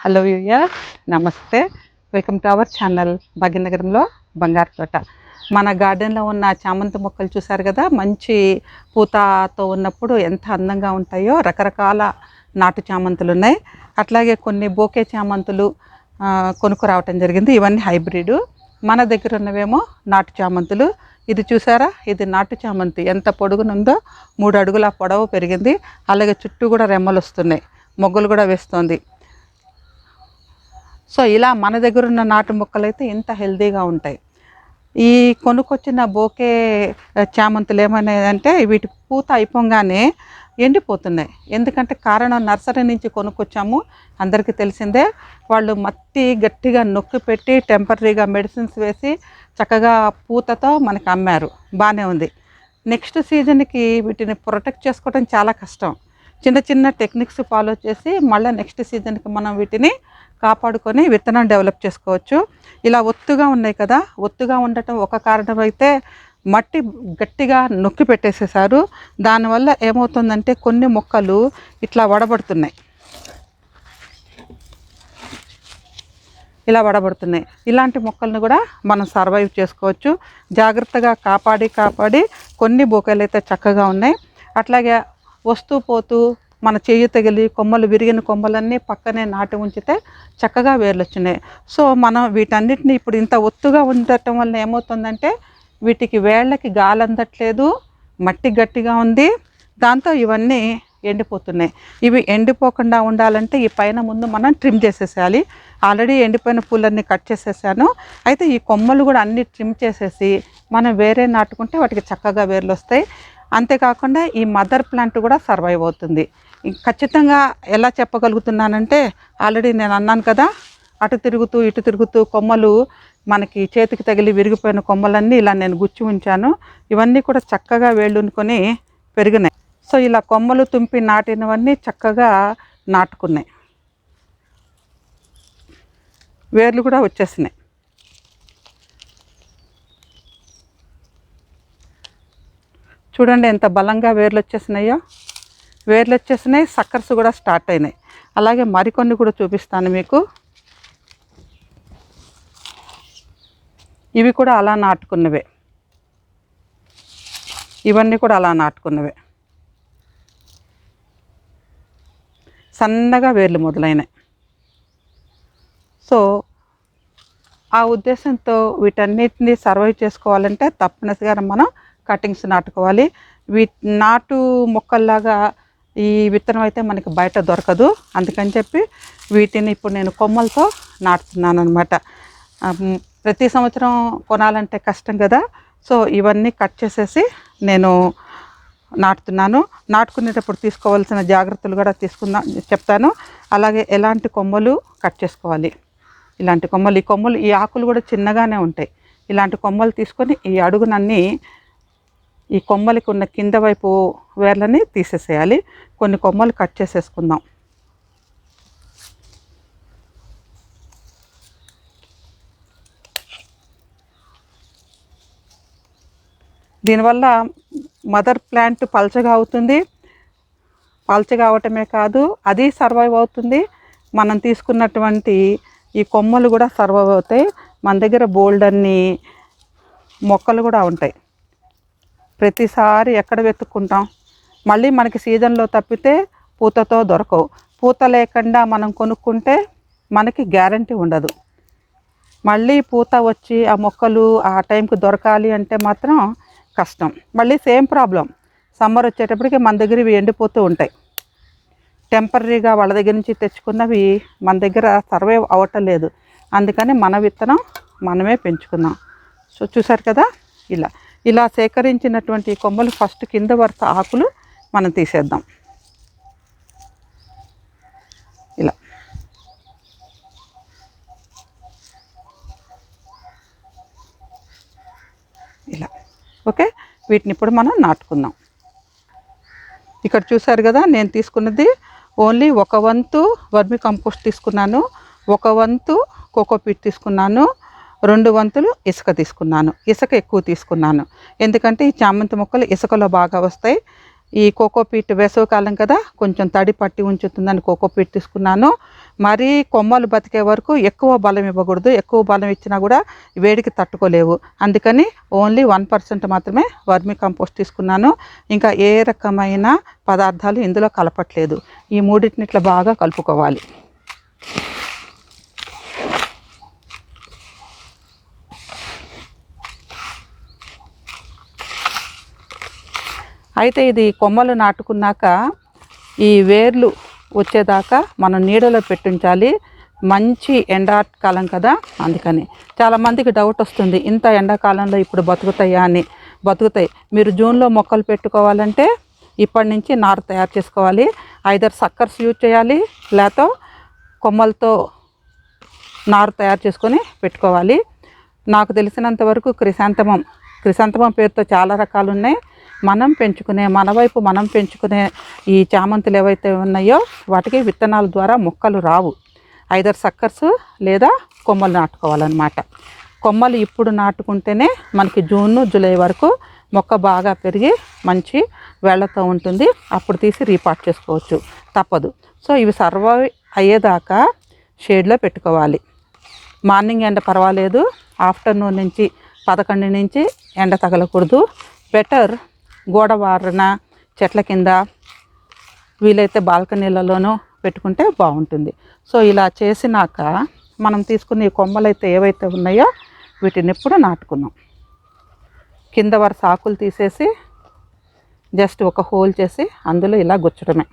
Hello viewer, నమస్తే. Welcome to our channel భాగ్యనగరంలో బంగారు తోట. మన గార్డెన్లో ఉన్న చామంతి మొక్కలు చూసారు కదా, మంచి పూతతో ఉన్నప్పుడు ఎంత అందంగా ఉంటాయో. రకరకాల నాటు చామంతులు ఉన్నాయి, అట్లాగే కొన్ని బోకే చామంతులు కొనుక్కు రావటం జరిగింది. ఇవన్నీ హైబ్రిడ్. మన దగ్గర ఉన్నవేమో నాటు చామంతులు. ఇది చూసారా, ఇది నాటు చామంతి ఎంత పొడుగునుందో, 3 అడుగుల పొడవు పెరిగింది. అలాగే చుట్టూ కూడా రెమ్మలు వస్తున్నాయి, మొగ్గలు కూడా వేస్తుంది. సో ఇలా మన దగ్గర ఉన్న నాటు మొక్కలు అయితే ఇంత హెల్తీగా ఉంటాయి. ఈ కొనుక్కొచ్చిన బోకే చామంతులు ఏమనేదంటే, వీటి పూత అయిపోగానే ఎండిపోతున్నాయి. ఎందుకంటే కారణం, నర్సరీ నుంచి కొనుక్కొచ్చాము, అందరికీ తెలిసిందే. వాళ్ళు మట్టి గట్టిగా నొక్కి పెట్టి టెంపరీగా మెడిసిన్స్ వేసి చక్కగా పూతతో మనకు అమ్మారు. బాగానే ఉంది. నెక్స్ట్ సీజన్కి వీటిని ప్రొటెక్ట్ చేసుకోవడం చాలా కష్టం. చిన్న చిన్న టెక్నిక్స్ ఫాలో చేసి మళ్ళీ నెక్స్ట్ సీజన్కి మనం వీటిని కాపాడుకొని విత్తనం డెవలప్ చేసుకోవచ్చు. ఇలా ఒత్తుగా ఉన్నాయి కదా, ఒత్తుగా ఉండటం ఒక కారణం అయితే, మట్టి గట్టిగా నొక్కి పెట్టేసేసారు. దానివల్ల ఏమవుతుందంటే కొన్ని మొక్కలు ఇట్లా వడబడుతున్నాయి, ఇలా వడబడుతున్నాయి. ఇలాంటి మొక్కలను కూడా మనం సర్వైవ్ చేసుకోవచ్చు. జాగ్రత్తగా కాపాడి కొన్ని బొకేలు అయితే చక్కగా ఉన్నాయి. అట్లాగే వస్తూ పోతూ మన చెయ్యి తగిలి కొమ్మలు, విరిగిన కొమ్మలన్నీ పక్కనే నాటి ఉంచితే చక్కగా వేర్లు వచ్చినాయి. సో మనం వీటన్నిటిని ఇప్పుడు ఇంత ఒత్తుగా ఉండటం వల్ల ఏమవుతుందంటే, వీటికి వేళ్ళకి గాలి అందట్లేదు, మట్టి గట్టిగా ఉంది. దాంతో ఇవన్నీ ఎండిపోతున్నాయి. ఇవి ఎండిపోకుండా ఉండాలంటే ఈ పైన ముందు మనం ట్రిమ్ చేసేసేయాలి. ఆల్రెడీ ఎండిపోయిన పూలన్నీ కట్ చేసేసాను. అయితే ఈ కొమ్మలు కూడా అన్నీ ట్రిమ్ చేసేసి మనం వేరే నాటుకుంటే వాటికి చక్కగా వేర్లు వస్తాయి. అంతేకాకుండా ఈ మదర్ ప్లాంట్ కూడా సర్వైవ్ అవుతుంది. ఖచ్చితంగా ఎలా చెప్పగలుగుతున్నానంటే, ఆల్రెడీ నేను అన్నాను కదా, అటు తిరుగుతూ ఇటు తిరుగుతూ కొమ్మలు మనకి చేతికి తగిలి విరిగిపోయిన కొమ్మలన్నీ ఇలా నేను గుచ్చి ఉంచాను. ఇవన్నీ కూడా చక్కగా వేళ్ళునుకొని పెరిగినాయి. సో ఇలా కొమ్మలు తుంపి నాటినవన్నీ చక్కగా నాటుకున్నాయి, వేర్లు కూడా వచ్చేసినాయి. చూడండి ఎంత బలంగా వేర్లు వచ్చేసినాయో. వేర్లు వచ్చేసినాయి, సక్కర్స్ కూడా స్టార్ట్ అయినాయి. అలాగే మరికొన్ని కూడా చూపిస్తాను మీకు. ఇవి కూడా అలా నాటుకున్నవే, ఇవన్నీ కూడా అలా నాటుకున్నవే. సన్నగా వేర్లు మొదలైనాయి. సో ఆ ఉద్దేశంతో వీటన్నిటిని సర్వైవ్ చేసుకోవాలంటే తప్పనిసరిగా మనం కటింగ్స్ నాటుకోవాలి. నాటు మొక్కల్లాగా ఈ విత్తనం అయితే మనకి బయట దొరకదు. అందుకని చెప్పి వీటిని ఇప్పుడు నేను కొమ్మలతో నాటుతున్నాను అనమాట. ప్రతి సంవత్సరం కొనాలంటే కష్టం కదా. సో ఇవన్నీ కట్ చేసేసి నేను నాటుతున్నాను. నాటుకునేటప్పుడు తీసుకోవాల్సిన జాగ్రత్తలు కూడా చెప్తాను. అలాగే ఎలాంటి కొమ్మలు కట్ చేసుకోవాలి. ఇలాంటి కొమ్మలు, ఈ ఆకులు కూడా చిన్నగానే ఉంటాయి. ఇలాంటి కొమ్మలు తీసుకొని ఈ అడుగునన్నీ ఈ కొమ్మలకి ఉన్న కింద వైపు వేర్లని తీసేసేయాలి. కొన్ని కొమ్మలు కట్ చేసేసుకుందాం. దీనివల్ల మదర్ ప్లాంట్ పల్చగా అవుతుంది. పల్చగా అవటమే కాదు, అది సర్వైవ్ అవుతుంది. మనం తీసుకున్నటువంటి ఈ కొమ్మలు కూడా సర్వైవ్ అవుతాయి. మన దగ్గర బోల్డ్ అన్ని మొక్కలు కూడా ఉంటాయి. ప్రతిసారి ఎక్కడ వెతుక్కుంటాం? మళ్ళీ మనకి సీజన్లో తప్పితే పూతతో దొరకవు. పూత లేకుండా మనం కొనుక్కుంటే మనకి గ్యారంటీ ఉండదు. మళ్ళీ పూత వచ్చి ఆ మొక్కలు ఆ టైంకి దొరకాలి అంటే మాత్రం కష్టం. మళ్ళీ సేమ్ ప్రాబ్లం, సమ్మర్ వచ్చేటప్పటికి మన దగ్గర ఇవి ఎండిపోతూ ఉంటాయి. టెంపరీగా వాళ్ళ దగ్గర నుంచి తెచ్చుకున్నవి మన దగ్గర సర్వైవ్ అవ్వటం లేదు. అందుకని మన విత్తనం మనమే పెంచుకుందాం. సో చూసారు కదా, ఇలా సేకరించినటువంటి కొమ్మలు ఫస్ట్ కింద వరుస ఆకులు మనం తీసేద్దాం. ఇలా ఓకే. వీటిని ఇప్పుడు మనం నాటుకుందాం. ఇక్కడ చూసారు కదా, నేను తీసుకున్నది ఓన్లీ 1 వంతు వర్మి కంపోస్ట్ తీసుకున్నాను, 1 వంతు కోకోపీట్ తీసుకున్నాను, 2 వంతులు ఇసుక తీసుకున్నాను. ఇసుక ఎక్కువ తీసుకున్నాను ఎందుకంటే ఈ చామంతి మొక్కలు ఇసుకలో బాగా వస్తాయి. ఈ కోకోపీట్ వేసవికాలం కదా, కొంచెం తడి పట్టి ఉంచుతుందని కోకోపీట్ తీసుకున్నాను. మరీ కొమ్మలు బతికే వరకు ఎక్కువ బలం ఇవ్వకూడదు, ఎక్కువ బలం ఇచ్చినా కూడా వేడికి తట్టుకోలేవు. అందుకని ఓన్లీ 1% మాత్రమే వర్మి కంపోస్ట్ తీసుకున్నాను. ఇంకా ఏ రకమైన పదార్థాలు ఇందులో కలపట్లేదు. ఈ మూడింటిని ఇట్లా బాగా కలుపుకోవాలి. అయితే ఇది కొమ్మలు నాటుకున్నాక ఈ వేర్లు వచ్చేదాకా మనం నీడలో పెట్టించాలి. మంచి ఎండాకాలం కదా, అందుకని చాలామందికి డౌట్ వస్తుంది, ఇంత ఎండాకాలంలో ఇప్పుడు బతుకుతాయా అని. బతుకుతాయి. మీరు జూన్లో మొక్కలు పెట్టుకోవాలంటే ఇప్పటి నుంచి నారు తయారు చేసుకోవాలి. ఐదర్ సక్కర్స్ యూజ్ చేయాలి, లేకపోతే కొమ్మలతో నారు తయారు చేసుకొని పెట్టుకోవాలి. నాకు తెలిసినంత వరకు క్రిసాంతమం పేరుతో చాలా రకాలు ఉన్నాయి. మన వైపు మనం పెంచుకునే ఈ చామంతులు ఏవైతే ఉన్నాయో వాటికి విత్తనాల ద్వారా మొక్కలు రావు. ఐదర్ సక్కర్స్ లేదా కొమ్మలు నాటుకోవాలన్నమాట. కొమ్మలు ఇప్పుడు నాటుకుంటేనే మనకి జూన్ జూలై వరకు మొక్క బాగా పెరిగి మంచి వేళ్లతో ఉంటుంది. అప్పుడు తీసి రీపాట్ చేసుకోవచ్చు, తప్పదు. సో ఇవి సర్వైవ్ అయ్యేదాకా షేడ్లో పెట్టుకోవాలి. మార్నింగ్ ఎండ పర్వాలేదు, ఆఫ్టర్నూన్ నుంచి 11 నుంచి ఎండ తగలకూడదు. బెటర్ గోడవారన చెట్ల కింద, వీలైతే బాల్కనీలలోనూ పెట్టుకుంటే బాగుంటుంది. సో ఇలా చేసినాక మనం తీసుకున్న ఈ కొమ్మలు అయితే ఏవైతే ఉన్నాయో వీటిని ఎప్పుడు నాటుకున్నాం. కింద వరుస ఆకులు తీసేసి జస్ట్ ఒక హోల్ చేసి అందులో ఇలా గుచ్చడమే.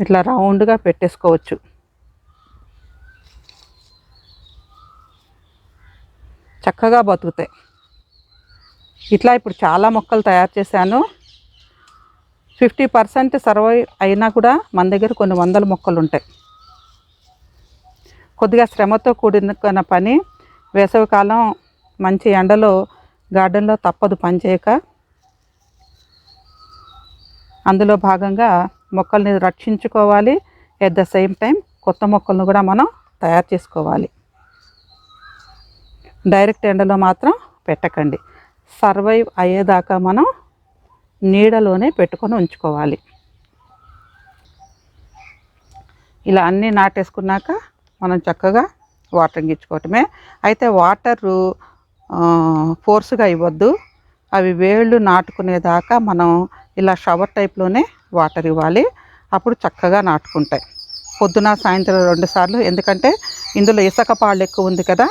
ఇట్లా రౌండ్గా పెట్టేసుకోవచ్చు. చక్కగా బతుకుతాయి. ఇట్లా ఇప్పుడు చాలా మొక్కలు తయారు చేశాను. 50% సర్వైవ్ అయినా కూడా మన దగ్గర కొన్ని వందల మొక్కలు ఉంటాయి. కొద్దిగా శ్రమతో కూడిన పని. వేసవికాలం మంచి ఎండలో గార్డెన్లో తప్పదు పని చేయక. అందులో భాగంగా మొక్కల్ని రక్షించుకోవాలి. ఎట్ ద సేమ్ టైం కొత్త మొక్కలను కూడా మనం తయారు చేసుకోవాలి. డైరెక్ట్ ఎండలో మాత్రం పెట్టకండి. సర్వైవ్ అయ్యేదాకా మనం నీడలోనే పెట్టుకొని ఉంచుకోవాలి. ఇలా అన్నీ నాటేసుకున్నాక మనం చక్కగా వాటరింగ్ ఇచ్చుకోవటమే. అయితే వాటరు ఫోర్స్గా ఇవ్వద్దు. అవి వేళ్ళు నాటుకునేదాకా మనం ఇలా షవర్ టైప్లోనే వాటర్ ఇవ్వాలి. అప్పుడు చక్కగా నాటుకుంటాయి. పొద్దున సాయంత్రం 2 సార్లు. ఎందుకంటే ఇందులో ఇసుక పాళ్ళు ఎక్కువ ఉంది కదా,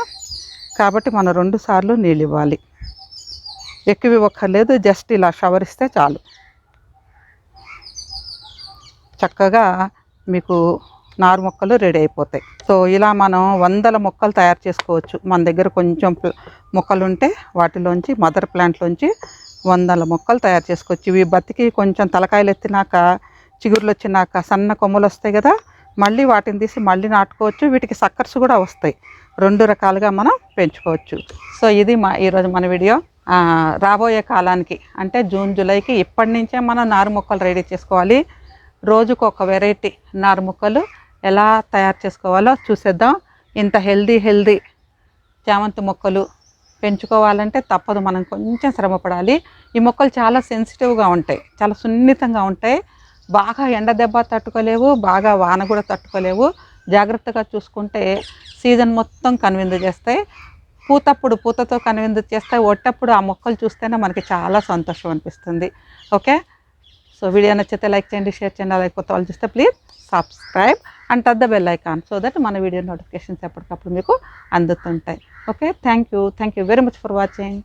కాబట్టి మనం 2 సార్లు నీళ్ళు ఇవ్వాలి. ఎక్కువ ఇవ్వక్కర్లేదు, జస్ట్ ఇలా షవర్ ఇస్తే చాలు. చక్కగా మీకు నారు మొక్కలు రెడీ అయిపోతాయి. సో ఇలా మనం 100 మొక్కలు తయారు చేసుకోవచ్చు. మన దగ్గర కొంచెం మొక్కలు ఉంటే వాటిలోంచి మదర్ ప్లాంట్లోంచి 100 మొక్కలు తయారు చేసుకోవచ్చు. ఇవి బతికి కొంచెం తలకాయలు ఎత్తినాక, చిగురులు వచ్చినాక సన్న కొమ్మలు వస్తాయి కదా, మళ్ళీ వాటిని తీసి మళ్ళీ నాటుకోవచ్చు. వీటికి సక్కర్స్ కూడా వస్తాయి. 2 రకాలుగా మనం పెంచుకోవచ్చు. సో ఇది ఈరోజు మన వీడియో. రాబోయే కాలానికి అంటే జూన్ జూలైకి ఇప్పటి నుంచే మనం నారు మొక్కలు రెడీ చేసుకోవాలి. రోజుకు ఒక వెరైటీ నారు మొక్కలు ఎలా తయారు చేసుకోవాలో చూసేద్దాం. ఇంత హెల్దీ చామంతి మొక్కలు పెంచుకోవాలంటే తప్పదు, మనం కొంచెం శ్రమపడాలి. ఈ మొక్కలు చాలా సెన్సిటివ్గా ఉంటాయి, చాలా సున్నితంగా ఉంటాయి. బాగా ఎండ దెబ్బ తట్టుకోలేవు, బాగా వాన కూడా తట్టుకోలేవు. జాగ్రత్తగా చూసుకుంటే సీజన్ మొత్తం కనువిందు చేస్తాయి. పూతతో కనువిందు చేస్తాయి. ఒట్టప్పుడు ఆ మొక్కలు చూస్తేనే మనకి చాలా సంతోషం అనిపిస్తుంది. ఓకే, సో వీడియో నచ్చితే లైక్ చేయండి, షేర్ చేయండి. అలాగే కొత్త వాళ్ళు చూస్తే please subscribe and touch the bell icon so that మన వీడియో నోటిఫికేషన్స్ ఎప్పటికప్పుడు మీకు అందుతుంటాయి. Okay, thank you very much for watching.